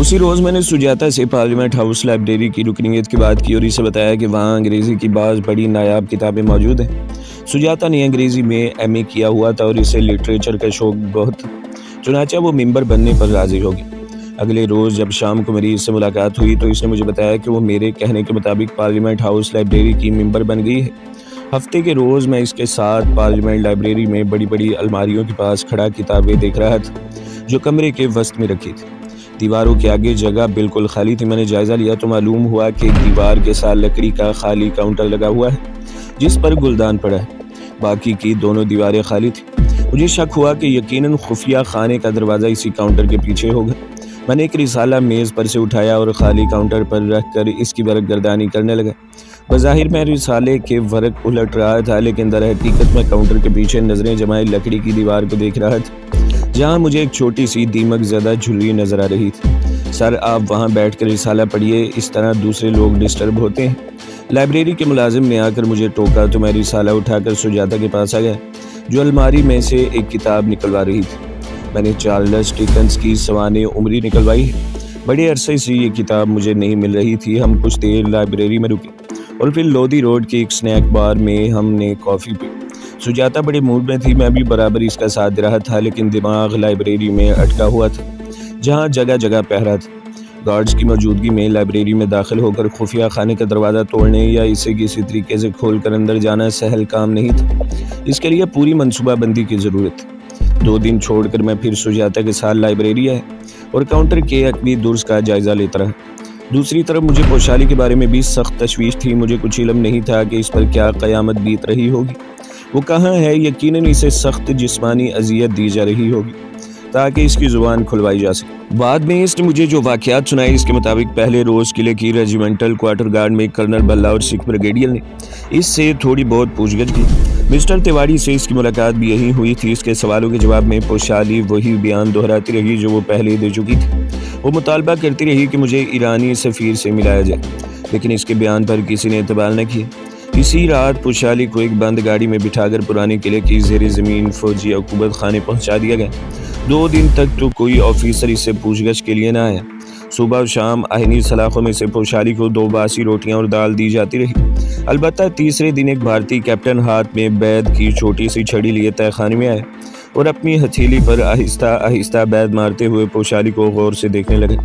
उसी रोज़ मैंने सुजाता से पार्लियामेंट हाउस लाइब्रेरी की रुकनीत की बात की और इसे बताया कि वहाँ अंग्रेज़ी की बाज़ बड़ी नायाब किताबें मौजूद हैं। सुजाता ने अंग्रेज़ी में एमए किया हुआ था और इसे लिटरेचर का शौक़ बहुत था। चुनांचे वो मेंबर बनने पर राज़ी हो गई। अगले रोज़ जब शाम को मेरी इससे मुलाकात हुई तो इसने मुझे बताया कि वो मेरे कहने के मुताबिक पार्लियामेंट हाउस लाइब्रेरी की मेंबर बन गई है। हफ्ते के रोज़ मैं इसके साथ पार्लियामेंट लाइब्रेरी में बड़ी बड़ी अलमारियों के पास खड़ा किताबें देख रहा था जो कमरे के वस्त में रखी थी। दीवारों के आगे जगह बिल्कुल खाली थी। मैंने जायज़ा लिया तो मालूम हुआ कि दीवार के साथ लकड़ी का खाली काउंटर लगा हुआ है जिस पर गुलदान पड़ा है। बाकी की दोनों दीवारें खाली थी। मुझे शक हुआ कि यकीनन खुफिया खाने का दरवाज़ा इसी काउंटर के पीछे होगा। मैंने एक रिसाला मेज़ पर से उठाया और खाली काउंटर पर रख कर इसकी वरक गर्दानी करने लगा। बज़ाहिर मैं रिसाले के वरक उलट रहा था, लेकिन दर हकीकत में काउंटर के पीछे नज़रें जमाए लकड़ी की दीवार को देख रहा था जहाँ मुझे एक छोटी सी दीमक ज़्यादा झुर्री नज़र आ रही थी। सर, आप वहाँ बैठ कर रिसाला पढ़िए, इस तरह दूसरे लोग डिस्टर्ब होते हैं। लाइब्रेरी के मुलाजिम ने आकर मुझे टोका तो मैं रिसाला उठाकर सुजाता के पास आ गया जो अलमारी में से एक किताब निकलवा रही थी। मैंने चार्ल्स डिकेंस की सवाने उम्री निकलवाई है। बड़े अरसे से ये किताब मुझे नहीं मिल रही थी। हम कुछ देर लाइब्रेरी में रुके और फिर लोधी रोड के एक स्नैक बार में हमने कॉफ़ी पी। सुजाता बड़े मूड में थी, मैं भी बराबर इसका साथ दे रहा था, लेकिन दिमाग लाइब्रेरी में अटका हुआ था जहाँ जगह जगह पहरा था। गार्ड्स की मौजूदगी में लाइब्रेरी में दाखिल होकर खुफिया खाने का दरवाज़ा तोड़ने या इसे किसी तरीके से खोलकर अंदर जाना सहल काम नहीं था। इसके लिए पूरी मनसूबाबंदी की ज़रूरत थी। 2 दिन छोड़कर मैं फिर सुजाता के साथ लाइब्रेरी आया और काउंटर के अकबी दुर्स का जायज़ा लेता रहा। दूसरी तरफ मुझे पोशाली के बारे में भी सख्त तशवीश थी। मुझे कुछ इल्म नहीं था कि इस पर क्या क़यामत बीत रही होगी। वो कहाँ है? यकीनन इसे सख्त जिस्मानी अजियत दी जा रही होगी ताकि इसकी ज़ुबान खुलवाई जा सके। बाद में इसने मुझे जो वाक़यात सुनाए इसके मुताबिक पहले रोज़ किले की रेजिमेंटल क्वार्टर गार्ड में कर्नल बल्ला और सिख ब्रिगेडियर ने इससे थोड़ी बहुत पूछगछ की। मिस्टर तिवारी से इसकी मुलाकात भी यही हुई थी। इसके सवालों के जवाब में पोशाली वही बयान दोहराती रही जो वो पहले दे चुकी थी। वो मुतालबा करती रही कि मुझे ईरानी सफ़ीर से मिलाया जाए, लेकिन इसके बयान पर किसी ने एतबार न किया। इसी रात पोशाली को एक बंद गाड़ी में बिठाकर पुराने किले की ज़ेर ज़मीन फौजी हुकूमत खाने पहुंचा दिया गया। 2 दिन तक तो कोई ऑफिसर इससे पूछगछ के लिए न आया। सुबह और शाम आइनी सलाखों में से पोशाली को 2 बासी रोटियां और दाल दी जाती रही। अलबत्ता तीसरे दिन एक भारतीय कैप्टन हाथ में बैद की छोटी सी छड़ी लिए तहखाने में आया और अपनी हथेली पर आहिस्ता आहिस्ता बैद मारते हुए पोशाली को गौर से देखने लगे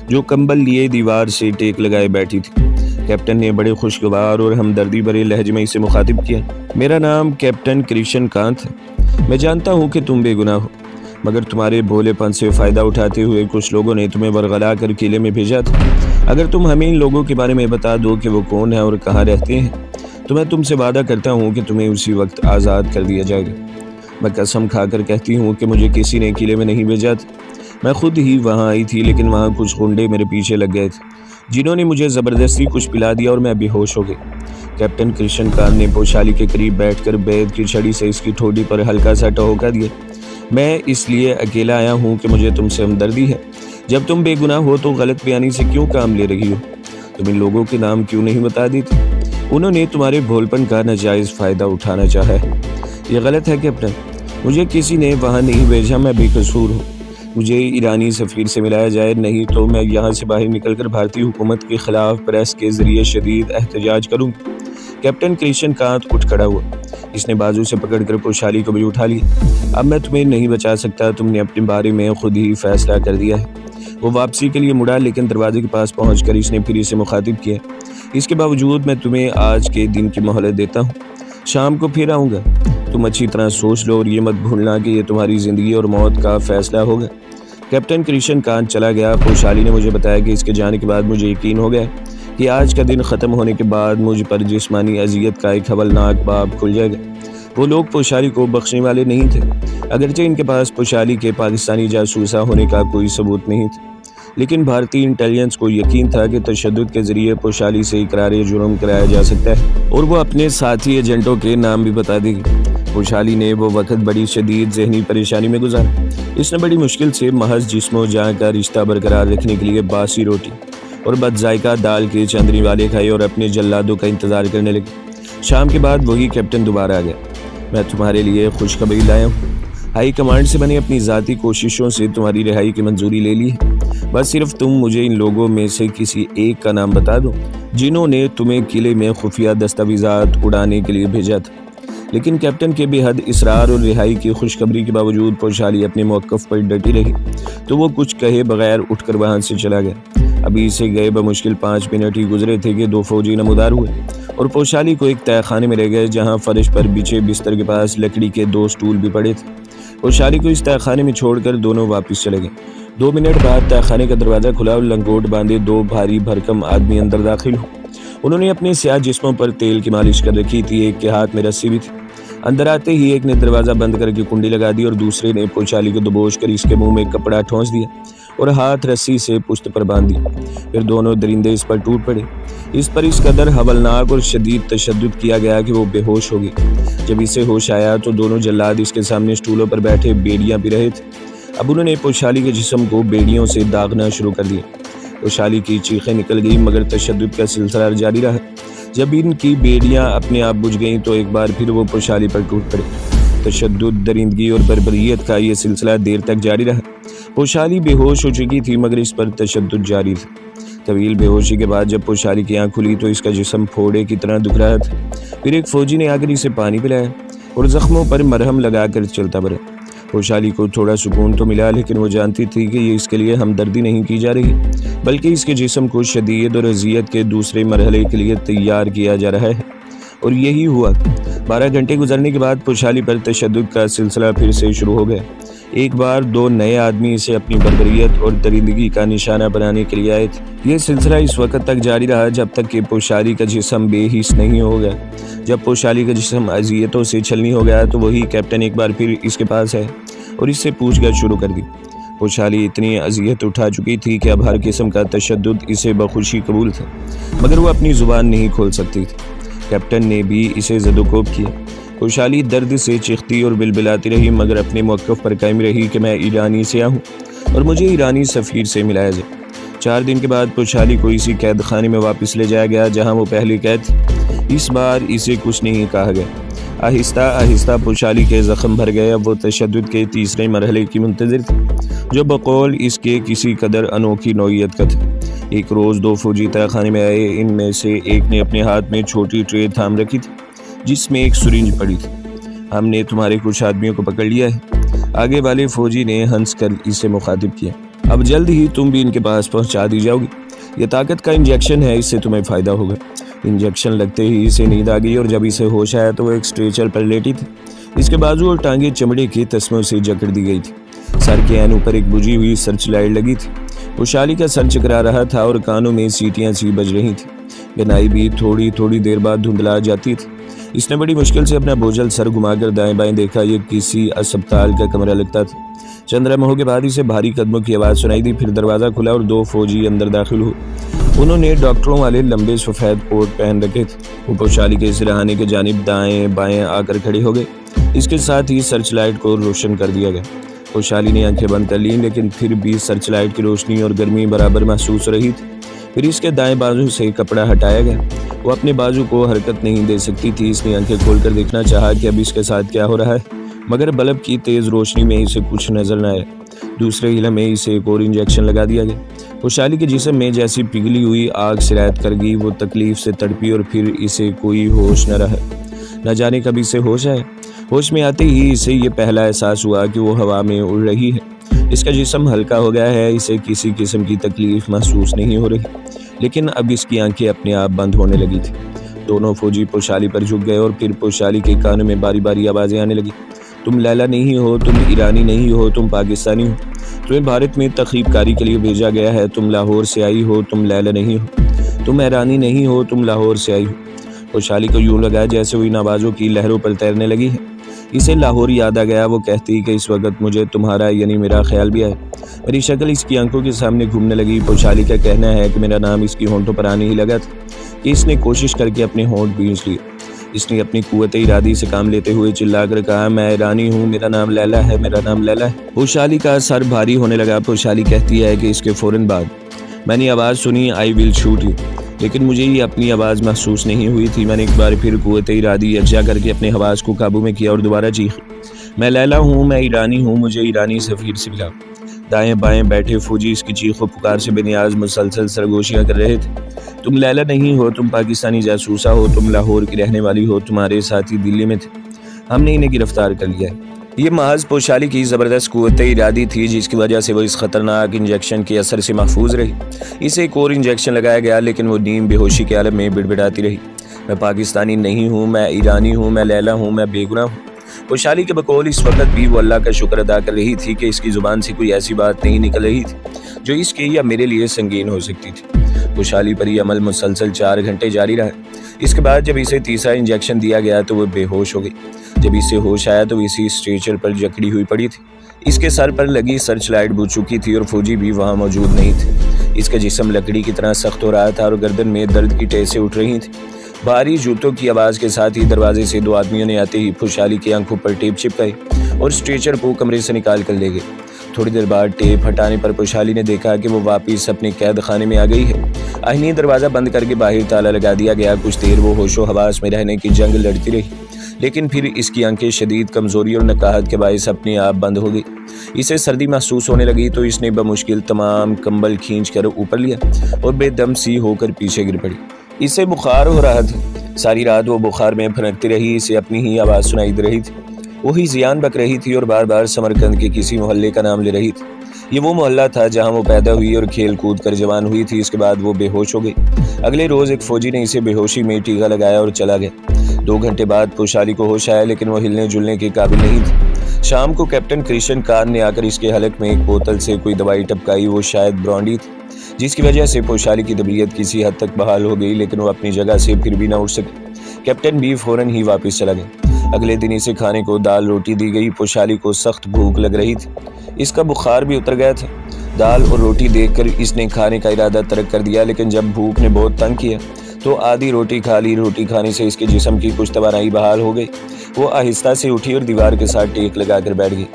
जो कंबल लिए दीवार से टेक लगाए बैठी थी। कैप्टन ने बड़े खुशगवार और हमदर्दी भरे लहजे में इसे मुखातिब किया। मेरा नाम कैप्टन कृष्ण कांत है। मैं जानता हूँ कि तुम बेगुनाह हो, मगर तुम्हारे भोलेपन से फ़ायदा उठाते हुए कुछ लोगों ने तुम्हें वरगला कर किले में भेजा था। अगर तुम हमें इन लोगों के बारे में बता दो कि वो कौन है और कहाँ रहते हैं तो मैं तुमसे वादा करता हूँ कि तुम्हें उसी वक्त आज़ाद कर दिया जाएगा। मैं कसम खाकर कहती हूँ कि मुझे किसी ने किले में नहीं भेजा था। मैं खुद ही वहाँ आई थी, लेकिन वहाँ कुछ गुंडे मेरे पीछे लग गए थे जिन्होंने मुझे ज़बरदस्ती कुछ पिला दिया और मैं बेहोश हो गई। कैप्टन कृष्ण कांत ने पोशाली के करीब बैठकर बैद की छड़ी से इसकी ठोड़ी पर हल्का सा टहोका दिया। मैं इसलिए अकेला आया हूँ कि मुझे तुमसे हमदर्दी है। जब तुम बेगुनाह हो तो गलत बयानी से क्यों काम ले रही हो? तुम इन लोगों के नाम क्यों नहीं बता देती? उन्होंने तुम्हारे भोलपन का नाजायज़ फ़ायदा उठाना चाहा है। ये गलत है कैप्टन। मुझे किसी ने वहाँ नहीं भेजा, मैं बेकसूर हूँ। मुझे ईरानी सफ़ीर से मिलाया जाए, नहीं तो मैं यहाँ से बाहर निकलकर भारतीय हुकूमत के ख़िलाफ़ प्रेस के ज़रिए शदीद एहतजाज करूँगी। कैप्टन कृष्ण कांत उठ खड़ा हुआ। इसने बाजू से पकड़कर पोशाली को भी उठा लिया। अब मैं तुम्हें नहीं बचा सकता, तुमने अपने बारे में खुद ही फैसला कर दिया है। वो वापसी के लिए मुड़ा, लेकिन दरवाजे के पास पहुँचकर इसने फिर इसे मुखातिब किया। इसके बावजूद मैं तुम्हें आज के दिन की मोहलत देता हूँ। शाम को फिर आऊँगा। तुम अच्छी तरह सोच लो और ये मत भूलना कि ये तुम्हारी ज़िंदगी और मौत का फ़ैसला होगा। कैप्टन कृष्ण कांत चला गया। पोशाली ने मुझे बताया कि इसके जाने के बाद मुझे यकीन हो गया कि आज का दिन ख़त्म होने के बाद मुझ पर जिस्मानी अजियत का एक हवलनाक बाब खुल जाएगा। वो लोग पोशाली को बख्शने वाले नहीं थे, अगरचे इनके पास पोशाली के पाकिस्तानी जासूसा होने का कोई सबूत नहीं था, लेकिन भारतीय इंटेलिजेंस को यकीन था कि तशद्दुद के ज़रिए पोशाली से इकरार जुर्म कराया जा सकता है और वो अपने साथी एजेंटों के नाम भी बता देगी। पोशाली ने वो वक्त बड़ी शदीद जहनी परेशानी में गुजारा। इसने बड़ी मुश्किल से महज जिस्मो जान का रिश्ता बरकरार रखने के लिए बासी रोटी और बदजायका दाल के चंदरी वाले खाए और अपने जल्लादों का इंतज़ार करने लगे। शाम के बाद वही कैप्टन दोबारा आ गया। मैं तुम्हारे लिए खुशखबरी लाया हूँ। हाई कमांड से मैंने अपनी ज़ाती कोशिशों से तुम्हारी रिहाई की मंजूरी ले ली है। बस सिर्फ तुम मुझे इन लोगों में से किसी एक का नाम बता दो जिन्होंने तुम्हें किले में खुफिया दस्तावेज़ात उड़ाने के लिए भेजा था। लेकिन कैप्टन के बेहद इसरार और रिहाई की खुशखबरी के बावजूद पोशाली अपने मौक़िफ़ पर डटी रही, तो वो कुछ कहे बगैर उठकर वहाँ से चला गया। अभी इसे गए बमुश्किल 5 मिनट ही गुजरे थे कि 2 फौजी नमूदार हुए और पोशाली को एक तहखाने में ले गए, जहाँ फर्श पर बिछे बिस्तर के पास लकड़ी के 2 स्टूल भी पड़े थे। पोशाली को इस तहखाने में छोड़कर दोनों वापस चले गए। 2 मिनट बाद तहखाने का दरवाज़ा खुला और लंगोट बांधे 2 भारी भरकम आदमी अंदर दाखिल हुए। उन्होंने अपने स्याह जिस्मों पर तेल की मालिश कर रखी थी, एक के हाथ में रस्सी भी थी। अंदर आते ही एक ने दरवाज़ा बंद करके कुंडी लगा दी और दूसरे ने पोशाली को दबोच कर इसके मुंह में कपड़ा ठोंस दिया और हाथ रस्सी से पुश्त पर बांध दिया। फिर दोनों दरिंदे इस पर टूट पड़े। इस पर इस कदर हवलनाक और शदीद तशद्दुद किया गया कि वो बेहोश हो गई। जब इसे होश आया तो दोनों जल्लाद इसके सामने स्टूलों पर बैठे बेड़ियां पी रहे थे। अब उन्होंने पोशाली के जिस्म को बेड़ियों से दागना शुरू कर दिया। पोशाली की चीखें निकल गई, मगर तशद्दुद का सिलसिला जारी रहा। जब इनकी बेड़ियां अपने आप बुझ गईं तो एक बार फिर वो पोशाली पर टूट पड़े। तशद्दुद, दरिंदगी और बर्बरियत का ये सिलसिला देर तक जारी रहा। पोशाली बेहोश हो चुकी थी, मगर इस पर तशद्दुद जारी था। तवील बेहोशी के बाद जब पोशाली की आँख खुली तो इसका जिस्म फोड़े की तरह दुख रहा था। फिर एक फौजी ने आकर इसे पानी पिलाया और जख्मों पर मरहम लगाकर चलता बढ़ा। पोशाली को थोड़ा सुकून तो मिला, लेकिन वो जानती थी कि ये इसके लिए हमदर्दी नहीं की जा रही, बल्कि इसके जिस्म को शदीद और अजियत के दूसरे मरहले के लिए तैयार किया जा रहा है। और यही हुआ। 12 घंटे गुजरने के बाद पोशाली पर तशद्दुद का सिलसिला फिर से शुरू हो गया। एक बार 2 नए आदमी इसे अपनी बर्बरियत और दरिंदगी का निशाना बनाने के लिए आए थे। ये सिलसिला इस वक्त तक जारी रहा जब तक कि पोशाली का जिस्म बेहिस नहीं हो गया। जब पोशाली का जिस्म अजियतों से छलनी हो गया तो वही कैप्टन एक बार फिर इसके पास है और इससे पूछताछ शुरू कर दी। पोशाली इतनी अजियत उठा चुकी थी कि अब हर किस्म का तशद्दुद इसे बखुशी कबूल था, मगर वो अपनी ज़ुबान नहीं खोल सकती थी। कैप्टन ने भी इसे ज़दोकोब किया। पोशाली दर्द से चीखती और बिलबिलाती रही, मगर अपने मौक़िफ़ पर कायम रही कि मैं ईरानी से हूँ और मुझे ईरानी सफ़ीर से मिलाया जाए। 4 दिन के बाद पोशाली को इसी कैद खाने में वापस ले जाया गया जहाँ वो पहले कैद थी। इस बार इसे कुछ नहीं कहा गया। आहिस्ता आहिस्ता पोशाली के ज़ख्म भर गए। अब वो तशद्दुद के तीसरे मरहले की मुंतज़िर थी, जो बकौल इसके किसी कदर अनोखी नौइयत का था। एक रोज़ 2 फौजी तहखाने में आए। इनमें से एक ने अपने हाथ में छोटी ट्रे थाम रखी थी जिसमें एक सुरिंज पड़ी थी। हमने तुम्हारे कुछ आदमियों को पकड़ लिया है, आगे वाले फौजी ने हंस कर इसे मुखातिब किया। अब जल्द ही तुम भी इनके पास पहुंचा दी जाओगी। ये ताकत का इंजेक्शन है, इससे तुम्हें फ़ायदा होगा। इंजेक्शन लगते ही इसे नींद आ गई और जब इसे होश आया तो वो एक स्ट्रेचर पर लेटी थी। इसके बाजू और टांगे चमड़े के तस्मों से जकड़ दी गई थी। सर के ऐन ऊपर एक बुझी हुई सर्च लाइट लगी थी। पोशाली का सर चकरा रहा था और कानों में सीटियाँ सी बज रही थी। बिनाई भी थोड़ी थोड़ी देर बाद धुंधला जाती थी। इसने बड़ी मुश्किल से अपना बोझल सर घुमाकर दाएं बाएं देखा। ये किसी अस्पताल का कमरा लगता था। चंद लम्हों के बाद इसे भारी कदमों की आवाज़ सुनाई दी। फिर दरवाज़ा खुला और 2 फौजी अंदर दाखिल हुए। उन्होंने डॉक्टरों वाले लंबे सफ़ेद कोट पहन रखे थे। वो पोशाली के सिरहाने के जानिब दाएं बाएं आकर खड़े हो गए। इसके साथ ही सर्च लाइट को रोशन कर दिया गया। पोशाली ने आंखें बंद कर लीं, लेकिन फिर भी सर्च लाइट की रोशनी और गर्मी बराबर महसूस रही थी। फिर इसके दाएं बाजू से कपड़ा हटाया गया। वो अपने बाजू को हरकत नहीं दे सकती थी। इसने आंखें खोलकर देखना चाहा कि अब इसके साथ क्या हो रहा है, मगर बल्ब की तेज़ रोशनी में इसे कुछ नजर न आया। दूसरे हिला में इसे एक और इंजेक्शन लगा दिया गया। पोशाली के जिस्म में जैसी पिघली हुई आग सिरायत कर गई। वो तकलीफ से तड़पी और फिर इसे कोई होश न रहा। न जाने कब इसे होश आया। होश में आते ही इसे ये पहला एहसास हुआ कि वो हवा में उड़ रही है। इसका जिस्म हल्का हो गया है। इसे किसी किस्म की तकलीफ महसूस नहीं हो रही, लेकिन अब इसकी आंखें अपने आप बंद होने लगी थी। दोनों फौजी पोशाली पर झुक गए और फिर पोशाली के कानों में बारी बारी आवाज़ें आने लगी। तुम लैला नहीं हो, तुम ईरानी नहीं हो, तुम पाकिस्तानी हो, तुम्हें भारत में तखरीबकारी के लिए भेजा गया है। तुम लाहौर से आई हो, तुम लैला नहीं हो, तुम ईरानी नहीं हो, तुम लाहौर से आई हो। पोशाली को यूँ लगा जैसे वो इन आवाज़ों की लहरों पर तैरने लगी है। इसे लाहौर याद आ गया। वो कहती कि इस वक्त मुझे तुम्हारा यानी मेरा ख्याल भी आया। मेरी शक्ल इसकी आंखों के सामने घूमने लगी। पोशाली का कहना है कि मेरा नाम इसकी होंठों पर आने ही लगा था कि इसने कोशिश करके अपने होंठ भींच लिए। इसने अपनी कुव्वत इरादी से काम लेते हुए चिल्लाकर कहा, मैं ईरानी हूँ, मेरा नाम लैला है, मेरा नाम लैला है। पोशाली का सर भारी होने लगा। पोशाली कहती है कि इसके फ़ौरन बाद मैंने आवाज़ सुनी, आई विल शूट यू, लेकिन मुझे ये अपनी आवाज़ महसूस नहीं हुई थी। मैंने एक बार फिर कुव्वत इरादी यकजा करके अपने हवास को काबू में किया और दोबारा चीखी। मैं लैला हूँ, मैं ईरानी हूँ, मुझे ईरानी सफ़ीर से मिला। दाएं बाएं बैठे फौजी इसकी चीखों पुकार से बेनियाज मुसलसल सरगोशियाँ कर रहे थे। तुम लैला नहीं हो, तुम पाकिस्तानी जासूसा हो, तुम लाहौर की रहने वाली हो, तुम्हारे साथी दिल्ली में थे, हमने इन्हें गिरफ्तार कर लिया है। ये महज पोशाली की ज़बरदस्त क़ुव्वत इरादी थी जिसकी वजह से वो इस ख़तरनाक इंजेक्शन के असर से महफूज रही। इसे एक और इंजेक्शन लगाया गया लेकिन वो नीम बेहोशी के आलम में बिड़बिड़ाती रही। मैं पाकिस्तानी नहीं हूँ, मैं ईरानी हूँ, मैं लैला हूँ, मैं बेगुनाह हूँ। पोशाली के बकौल इस वक्त भी वो अल्लाह का शुक्र अदा कर रही थी कि इसकी ज़ुबान से कोई ऐसी बात नहीं निकल रही थी जो इसके या मेरे लिए संगीन हो सकती थी। पोशाली पर यह अमल मुसलसल 4 घंटे जारी रहा। इसके बाद जब इसे तीसरा इंजेक्शन दिया गया तो वह बेहोश हो गई। जब इसे होश आया तो इसी स्ट्रेचर पर जकड़ी हुई पड़ी थी। इसके सर पर लगी सर्च लाइट बुझ चुकी थी और फौजी भी वहाँ मौजूद नहीं थे। इसका जिस्म लकड़ी की तरह सख्त हो रहा था और गर्दन में दर्द की टेसें उठ रही थी। भारी जूतों की आवाज़ के साथ ही दरवाजे से 2 आदमियों ने आते ही पोशाली की आंखों पर टेप चिपकाई और स्ट्रेचर को कमरे से निकाल कर ले गए। थोड़ी देर बाद टेप हटाने पर पोशाली ने देखा कि वो वापस अपने कैद खाने में आ गई है। आहिनी दरवाज़ा बंद करके बाहर ताला लगा दिया गया। कुछ देर वो होशो हवास में रहने की जंग लड़ती रही लेकिन फिर इसकी आंखें शदीद कमज़ोरी और नकाहत के बायस अपने आप बंद हो गई। इसे सर्दी महसूस होने लगी तो इसने बमुश्किल तमाम कंबल खींच कर ऊपर लिया और बेदम सी होकर पीछे गिर पड़ी। इसे बुखार हो रहा था। सारी रात वो बुखार में फनकती रही। इसे अपनी ही आवाज़ सुनाई दे रही थी। वही जियान बक रही थी और बार बार समरकंद के किसी मोहल्ले का नाम ले रही थी। ये वो मोहल्ला था जहाँ वो पैदा हुई और खेल कूद कर जवान हुई थी। इसके बाद वो बेहोश हो गई। अगले रोज़ एक फ़ौजी ने इसे बेहोशी में टीका लगाया और चला गया। 2 घंटे बाद पोशाली को होश आया लेकिन वो हिलने जुलने के काबिल नहीं थी। शाम को कैप्टन क्रिश्चियन कार ने आकर इसके हलक में एक बोतल से कोई दवाई टपकाई। वो शायद ब्रांडी थी जिसकी वजह से पोशाली की तबीयत किसी हद तक बहाल हो गई लेकिन वो अपनी जगह से फिर भी ना उठ सकी। कैप्टन भी फ़ौरन ही वापस चला गया। अगले दिन इसे खाने को दाल रोटी दी गई। पोशाली को सख्त भूख लग रही थी। इसका बुखार भी उतर गया था। दाल और रोटी देखकर इसने खाने का इरादा तर्क कर दिया लेकिन जब भूख ने बहुत तंग किया तो आधी रोटी खा ली। रोटी खाने से इसके जिस्म की कुछ तवानाई बहाल हो गई। वो आहिस्ता से उठी और दीवार के साथ टेक लगा कर बैठ गई।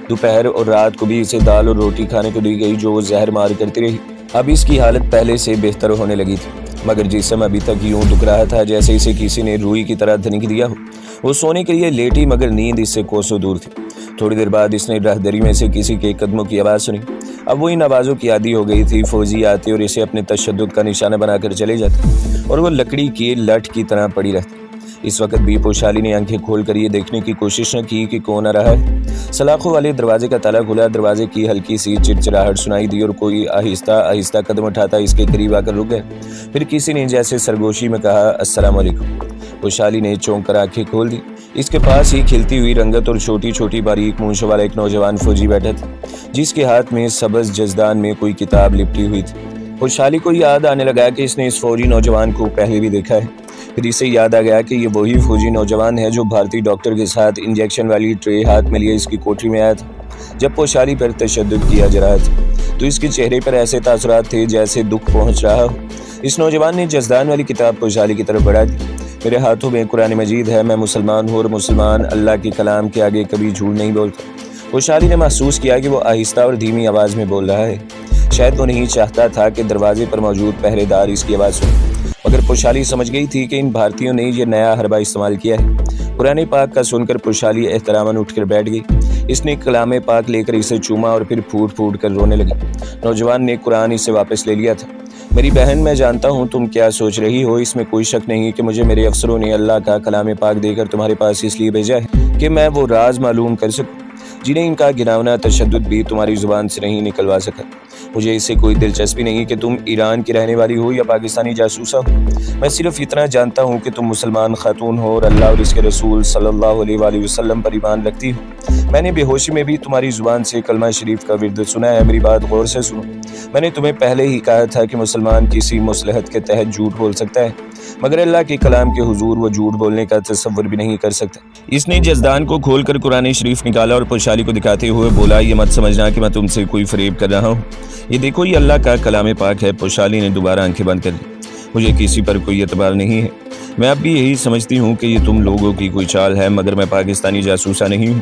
दोपहर और रात को भी इसे दाल और रोटी खाने को दी गई जो वो जहर मार करती रही। अब इसकी हालत पहले से बेहतर होने लगी थी मगर जिस्म अभी तक यूं दुख रहा था जैसे इसे किसी ने रुई की तरह धनिक दिया हो। वो सोने के लिए लेटी मगर नींद इससे कोसों दूर थी। थोड़ी देर बाद इसने राहदरी में से किसी के कदमों की आवाज़ सुनी। अब वो इन आवाज़ों की आदी हो गई थी। फौजी आते और इसे अपने तशद्दुद का निशाना बनाकर चले जाते और वो लकड़ी की लठ की तरह पड़ी रहती। इस वक्त भी पोशाली ने आंखें खोल कर ये देखने की कोशिश न की कि कौन आ रहा है। सलाखों वाले दरवाजे का ताला खुला। दरवाजे की हल्की सी चिड़चिड़ाहट सुनाई दी और कोई आहिस्ता आहिस्ता कदम उठाता इसके करीब आकर रुक गया। फिर किसी ने जैसे सरगोशी में कहा, अस्सलाम वालेकुम। पोशाली ने चौंक कर आंखें खोल दी। इसके पास ही खिलती हुई रंगत और छोटी छोटी बारीक मूंछों वाला एक नौजवान फौजी बैठा था जिसके हाथ में सब्ज़ जज़दान में कोई किताब लिपटी हुई थी। पोशाली को याद आने लगा कि इसने इस फौजी नौजवान को पहले भी देखा है। फिर इसे याद आ गया कि ये वही फौजी नौजवान है जो भारतीय डॉक्टर के साथ इंजेक्शन वाली ट्रे हाथ में लिए इसकी कोठरी में आया था जब पोशाली पर तशद्दुद किया जा रहा था। तो इसके चेहरे पर ऐसे तासुरात थे जैसे दुख पहुंच रहा हो। इस नौजवान ने जज़दान वाली किताब पोशाली की तरफ बढ़ा दी। मेरे हाथों में कुरान मजीद है। मैं मुसलमान हूँ और मुसलमान अल्लाह के कलाम के आगे कभी झूठ नहीं बोलता। पोशाली ने महसूस किया कि वो आहिस्ता और धीमी आवाज़ में बोल रहा है। शायद वो नहीं चाहता था कि दरवाजे पर मौजूद पहरेदार इसकी आवाज़ सुने मगर पोशाली समझ गई थी कि इन भारतीयों ने ये नया हरबा इस्तेमाल किया है। कुरान पाक का सुनकर पोशाली एहतरामन उठकर बैठ गई। इसने कलाम पाक लेकर इसे चूमा और फिर फूट फूट कर रोने लगी। नौजवान ने कुरान इसे वापस ले लिया था। मेरी बहन, मैं जानता हूँ तुम क्या सोच रही हो। इसमें कोई शक नहीं कि मुझे मेरे अफसरों ने अल्लाह का कलाम पाक देकर तुम्हारे पास इसलिए भेजा है कि मैं वो राज मालूम कर सकूँ जिन्हें इनका गिरावना तशद्दुद भी तुम्हारी ज़ुबान से नहीं निकलवा सका। मुझे इससे कोई दिलचस्पी नहीं कि तुम ईरान की रहने वाली हो या पाकिस्तानी जासूसा हो। मैं सिर्फ इतना जानता हूँ कि तुम मुसलमान खातून हो और अल्लाह और इसके रसूल सल्लल्लाहु अलैहि वसल्लम पर ईमान रखती हो। मैंने बेहोशी में भी तुम्हारी ज़ुबान से कलमा शरीफ का विर्द सुना है। मेरी बात गौर से सुनो। मैंने तुम्हें पहले ही कहा था कि मुसलमान किसी मसलहत के तहत झूठ बोल सकता है मगर अल्लाह के कलाम के हुजूर वो झूठ बोलने का तसव्वुर भी नहीं कर सकता। इसने जज़दान को खोलकर कुरान शरीफ निकाला और पोशाली को दिखाते हुए बोला, ये मत समझना कि मैं तुमसे कोई फरेब कर रहा हूँ। ये देखो, ये अल्लाह का कलाम पाक है। पोशाली ने दोबारा आंखें बंद कर ली। मुझे किसी पर कोई एतबार नहीं है। मैं अब भी यही समझती हूँ कि ये तुम लोगों की कोई चाल है मगर मैं पाकिस्तानी जासूसा नहीं हूँ।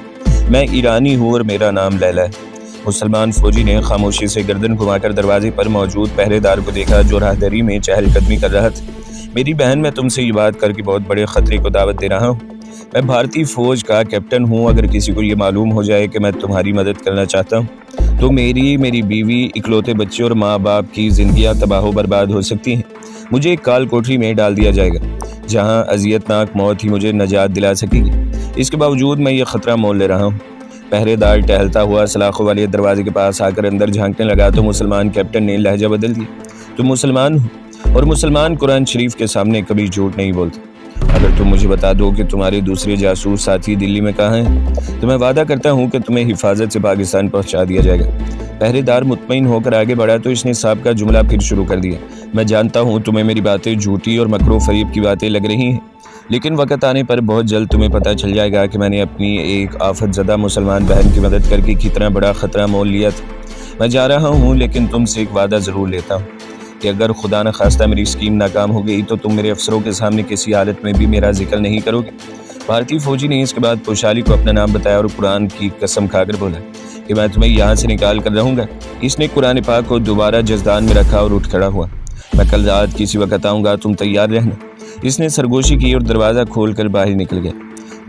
मैं ईरानी हूँ और मेरा नाम लैला है। मुसलमान फौजी ने खामोशी से गर्दन घुमाकर दरवाजे पर मौजूद पहरेदार को देखा जो राहदरी में चहलकदमी कर रहा था। मेरी बहन, मैं तुमसे ये बात करके बहुत बड़े ख़तरे को दावत दे रहा हूँ। मैं भारतीय फ़ौज का कैप्टन हूँ। अगर किसी को ये मालूम हो जाए कि मैं तुम्हारी मदद करना चाहता हूँ तो मेरी बीवी, इकलौते बच्चे और माँ बाप की ज़िंदगियाँ तबाह बर्बाद हो सकती हैं। मुझे एक काल कोठरी में डाल दिया जाएगा जहाँ अजियतनाक मौत ही मुझे निजात दिला सकेगी। इसके बावजूद मैं ये ख़तरा मोल ले रहा हूँ। पहरेदार टहलता हुआ सलाखों वाले दरवाजे के पास आकर अंदर झांकने लगा तो मुसलमान कैप्टन ने लहजा बदल दिया। तुम मुसलमान हो और मुसलमान कुरान शरीफ के सामने कभी झूठ नहीं बोलते। अगर तुम मुझे बता दो कि तुम्हारे दूसरे जासूस साथी दिल्ली में कहाँ हैं तो मैं वादा करता हूँ कि तुम्हें हिफाजत से पाकिस्तान पहुँचा दिया जाएगा। पहरेदार मुतमईन होकर आगे बढ़ा तो इसने साहब का जुमला फिर शुरू कर दिया। मैं जानता हूँ तुम्हें मेरी बातें झूठी और मकरो फरीब की बातें लग रही हैं, लेकिन वक़्त आने पर बहुत जल्द तुम्हें पता चल जाएगा कि मैंने अपनी एक आफतज़दा मुसलमान बहन की मदद करके कितना बड़ा ख़तरा मोल लिया था। मैं जा रहा हूँ, लेकिन तुमसे एक वादा ज़रूर लेता हूँ कि अगर खुदा न खास्ता मेरी स्कीम नाकाम हो गई तो तुम मेरे अफसरों के सामने किसी हालत में भी मेरा जिक्र नहीं करोगे। भारतीय फ़ौजी ने इसके बाद पोशाली को अपना नाम बताया और कुरान की कसम खाकर बोला कि मैं तुम्हें यहाँ से निकाल कर रहूँगा। इसने कुरान पाक को दोबारा जज़दान में रखा और उठ खड़ा हुआ। मैं कल रात किसी वक्त आऊँगा, तुम तैयार रहना। इसने सरगोशी की और दरवाज़ा खोल कर बाहर निकल गया।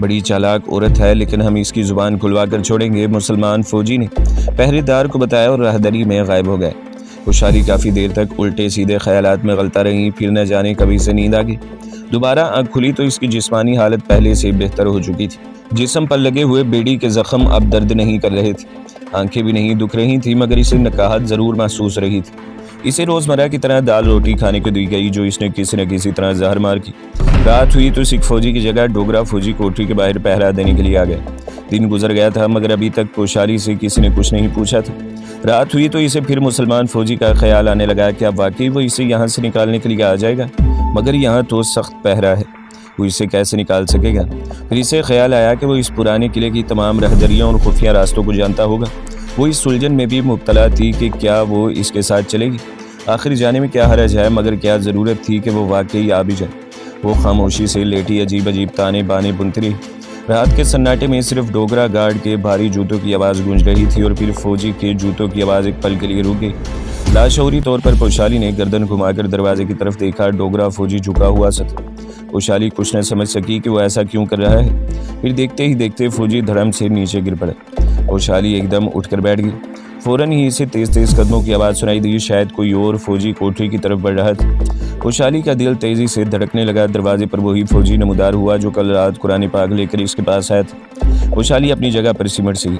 बड़ी चालाक औरत है, लेकिन हम इसकी ज़ुबान खुलवा कर छोड़ेंगे, मुसलमान फ़ौजी ने पहरेदार को बताया और राहदरी में गायब हो गए। खुशहाली काफ़ी देर तक उल्टे सीधे ख्यालात में गलता रही। फिर न जाने कभी से नींद आ गई। दोबारा आँख खुली तो इसकी जिस्मानी हालत पहले से बेहतर हो चुकी थी। जिस्म पर लगे हुए बेड़ी के ज़ख्म अब दर्द नहीं कर रहे थे, आंखें भी नहीं दुख रही थी, मगर इसे नकाहत ज़रूर महसूस रही थी। इसे रोज़मर्रा की तरह दाल रोटी खाने को दी गई, जो इसने किसी न किसी तरह जहर मार की। रात हुई तो सिख फौजी की जगह डोगरा फौजी कोठरी के बाहर पहरा देने के लिए आ गया। दिन गुजर गया था, मगर अभी तक पोशाली से किसी ने कुछ नहीं पूछा था। रात हुई तो इसे फिर मुसलमान फौजी का ख्याल आने लगा कि अब वाकई वो इसे यहाँ से निकालने के लिए आ जाएगा, मगर यहाँ तो सख्त पहरा है, वो इसे कैसे निकाल सकेगा। फिर इसे ख्याल आया कि वो इस पुराने किले की तमाम रहदरियों और खुफिया रास्तों को जानता होगा। वो इस सुलझन में भी मुब्तला थी कि क्या वो इसके साथ चलेगी। आखिर जाने में क्या हरज है, मगर क्या ज़रूरत थी कि वो वाकई आ भी जाए। वो खामोशी से लेटी अजीब अजीब ताने बाने बुनती रही। रात के सन्नाटे में सिर्फ डोगरा गार्ड के भारी जूतों की आवाज़ गूंज रही थी और फिर फौजी के जूतों की आवाज़ एक पल के लिए रुक गई। लाशौरी तौर पर पोशाली ने गर्दन घुमाकर दरवाजे की तरफ देखा। डोगरा फौजी झुका हुआ सा था। पोशाली कुछ न समझ सकी कि वो ऐसा क्यों कर रहा है। फिर देखते ही देखते फौजी धड़म से नीचे गिर पड़े। पोशाली एकदम उठकर बैठ गई। फ़ौरन ही इसे तेज़ तेज़ कदमों की आवाज़ सुनाई दी। शायद कोई और फौजी कोठरी की तरफ बढ़ रहा था। खुशहाली का दिल तेज़ी से धड़कने लगा। दरवाजे पर वही फौजी नमूदार हुआ जो कल रात कुरान पाक लेकर इसके पास आया था। खुशहाली अपनी जगह पर सिमट सी।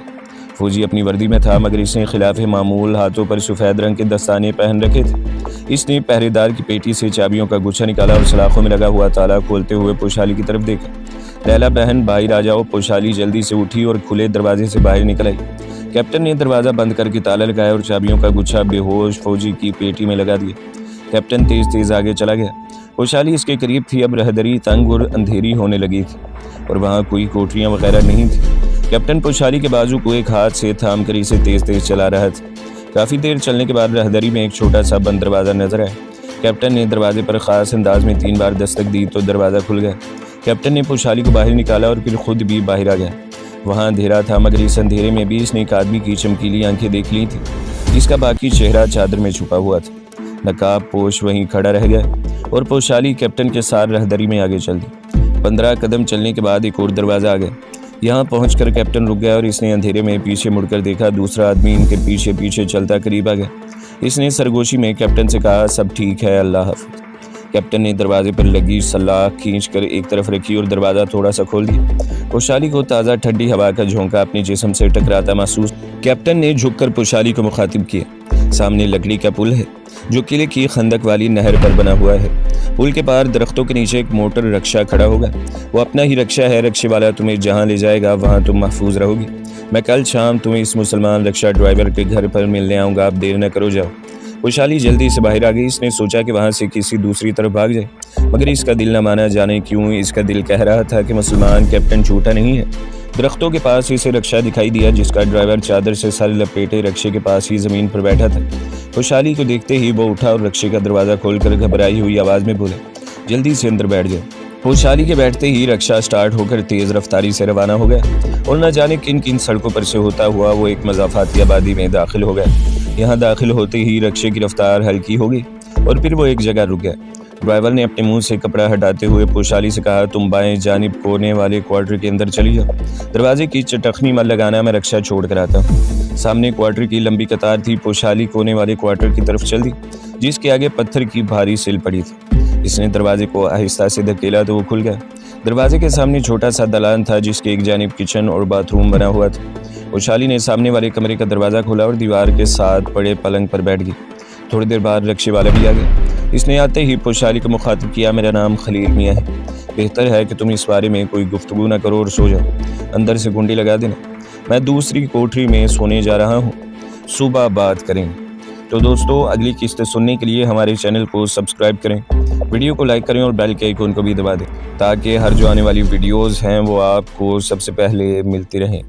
फौजी अपनी वर्दी में था, मगर इसने खिलाफ मामूल हाथों पर सफ़ेद रंग के दस्ताने पहन रखे थे। इसने पहरेदार की पेटी से चाबियों का गुच्छा निकाला और सलाखों में लगा हुआ ताला खोलते हुए खुशहाली की तरफ देखा। लैला बहन बाहर आ जाओ। खुशहाली जल्दी से उठी और खुले दरवाजे से बाहर निकल आई। कैप्टन ने दरवाज़ा बंद करके ताला लगाया और चाबियों का गुच्छा बेहोश फौजी की पेटी में लगा दिया। कैप्टन तेज़ तेज़ आगे चला गया। खुशहाली इसके करीब थी। अब रहदरी तंग और अंधेरी होने लगी थी और वहाँ कोई कोठरियाँ वगैरह नहीं थी। कैप्टन खुशहाली के बाजू को एक हाथ से थाम कर इसे तेज़ तेज़ चला रहा था। काफ़ी देर चलने के बाद रहदरी में एक छोटा सा बंद दरवाज़ा नजर आया। कैप्टन ने दरवाजे पर ख़ास अंदाज में 3 बार दस्तक दी तो दरवाज़ा खुल गया। कैप्टन ने खुशहाली को बाहर निकाला और फिर खुद भी बाहर आ गया। वहाँ अंधेरा था, मगर इस अंधेरे में भी इसने एक आदमी की चमकीली आंखें देख ली थी, जिसका बाकी चेहरा चादर में छुपा हुआ था। नकाब पोश वहीं खड़ा रह गया और खुशहाली कैप्टन के साथ रहदरी में आगे चल दी। 15 कदम चलने के बाद एक और दरवाज़ा आ गया। यहाँ पहुंचकर कैप्टन रुक गया और इसने अंधेरे में पीछे मुड़कर देखा। दूसरा आदमी इनके पीछे पीछे चलता करीब आ गया। इसने सरगोशी में कैप्टन से कहा, सब ठीक है, अल्लाह हाफ़िज़। कैप्टन ने दरवाजे पर लगी सलाह खींचकर एक तरफ रखी और दरवाज़ा थोड़ा सा खोल दिया। खुशहाली को ताज़ा ठंडी हवा का झोंका अपने जिस्म से टकराता महसूस। कैप्टन ने झुककर खुशहाली को मुखातिब किया। सामने लकड़ी का पुल है जो किले की खंदक वाली नहर पर बना हुआ है। पुल के पार दरख्तों के नीचे एक मोटर रक्षा खड़ा होगा। वो अपना ही रक्षा है। रक्षे वाला तुम्हें जहाँ ले जाएगा वहाँ तुम महफूज रहोगी। मैं कल शाम तुम्हें इस मुसलमान रक्षा ड्राइवर के घर पर मिलने आऊँगा। आप देर न करो, जाओ। खुशहाली जल्दी से बाहर आ गई। इसने सोचा कि वहाँ से किसी दूसरी तरफ भाग जाए, मगर इसका दिल न माना। जाने क्यों इसका दिल कह रहा था कि मुसलमान कैप्टन झूठा नहीं है। दरख्तों के पास इसे रक्षा दिखाई दिया, जिसका ड्राइवर चादर से सर लपेटे रक्षे के पास ही ज़मीन पर बैठा था। खुशहाली को देखते ही वो उठा और रक्षे का दरवाज़ा खोलकर घबराई हुई आवाज़ में बोला, जल्दी से अंदर बैठ जाए। खुशहाली के बैठते ही रक्षा स्टार्ट होकर तेज़ रफ्तारी से रवाना हो गया और न जाने किन किन सड़कों पर से होता हुआ वो एक मज़ाफ़ाती आबादी में दाखिल हो गया। यहाँ दाखिल होते ही रक्षे की रफ्तार हल्की हो गई और फिर वो एक जगह रुक गया। ड्राइवर ने अपने मुंह से कपड़ा हटाते हुए पोशाली से कहा, तुम बाएं जानिब कोने वाले क्वार्टर के अंदर चली जाओ। दरवाजे की चटखनी मत लगाना, मैं रक्षा छोड़ कर आता हूँ। सामने क्वार्टर की लंबी कतार थी। पोशाली कोने वाले क्वार्टर की तरफ चल दी, जिसके आगे पत्थर की भारी सिल पड़ी थी। इसने दरवाजे को आहिस्ता से धकेला तो वो खुल गया। दरवाजे के सामने छोटा सा दलान था, जिसके एक जानिब किचन और बाथरूम बना हुआ था। पोशाली ने सामने वाले कमरे का दरवाज़ा खोला और दीवार के साथ पड़े पलंग पर बैठ गई। थोड़ी देर बाद रक्शे वाला भी आ गया। इसने आते ही पोशाली को मुखातिब किया, मेरा नाम खलील मियाँ है, बेहतर है कि तुम इस बारे में कोई गुफ्तगू ना करो और सो जाओ। अंदर से कुंडी लगा देना, मैं दूसरी कोठरी में सोने जा रहा हूँ, सुबह बात करेंगे। तो दोस्तों, अगली किस्तें सुनने के लिए हमारे चैनल को सब्सक्राइब करें, वीडियो को लाइक करें और बेल के आइकन को भी दबा दें, ताकि हर जो आने वाली वीडियोज़ हैं वो आपको सबसे पहले मिलती रहें।